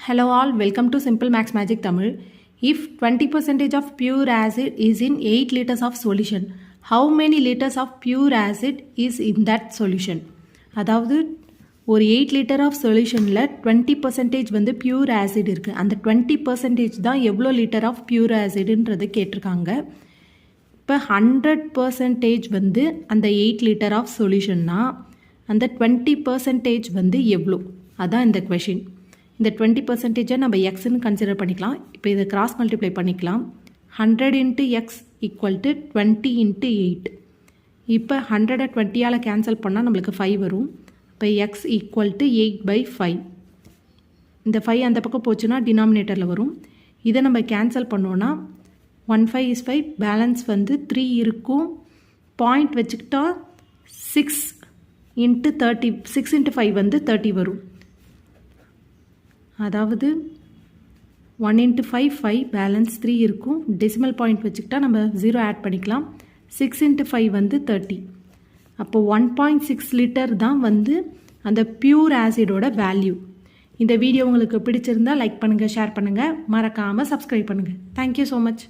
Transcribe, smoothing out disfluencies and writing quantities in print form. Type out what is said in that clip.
Hello all, welcome to Simple Max Magic Tamil. If 20% of pure acid is in 8 liters of solution, how many liters of pure acid is in that solution? அதாவது ஒரு 8 litre of சொல்யூஷனில் 20% வந்து pure acid இருக்குது. அந்த 20% தான் எவ்வளோ litre of pure ஆசிடுன்றது கேட்டிருக்காங்க. இப்போ 100% வந்து அந்த 8 லிட்டர் ஆஃப் சொல்யூஷன்னா அந்த 20% வந்து எவ்வளோ, அதான் இந்த கொஷின். இந்த 20% நம்ம எக்ஸ்ன்னு கன்சிடர் பண்ணிக்கலாம். இப்போ இதை கிராஸ் மல்டிப்ளை பண்ணிக்கலாம். 100 × x = 20 × 8. இப்போ 100 20ஆல் கேன்சல் பண்ணால் நம்மளுக்கு 5 வரும். இப்போ x = 8/5. இந்த 5 அந்த பக்கம் போச்சுன்னா டினாமினேட்டரில் வரும். இதை நம்ம கேன்சல் பண்ணோன்னா 1 5 is 5, பேலன்ஸ் வந்து 3 இருக்கும். பாயிண்ட் வச்சுக்கிட்டா 6 × 30, 6 × 5 வந்து 30 வரும். அதாவது 1 × 5 5, பேலன்ஸ் 3 இருக்கும். டெசிமல் பாயிண்ட் வச்சுக்கிட்டா நம்ம 0 ஆட் பண்ணிக்கலாம். 6 × 5 வந்து 30. அப்போ 1.6 லிட்டர் தான் வந்து அந்த பியூர் ஆசிடோட வேல்யூ. இந்த வீடியோ உங்களுக்கு பிடிச்சிருந்தால் லைக் பண்ணுங்கள், ஷேர் பண்ணுங்கள், மறக்காமல் சப்ஸ்கிரைப் பண்ணுங்கள். Thank you so much.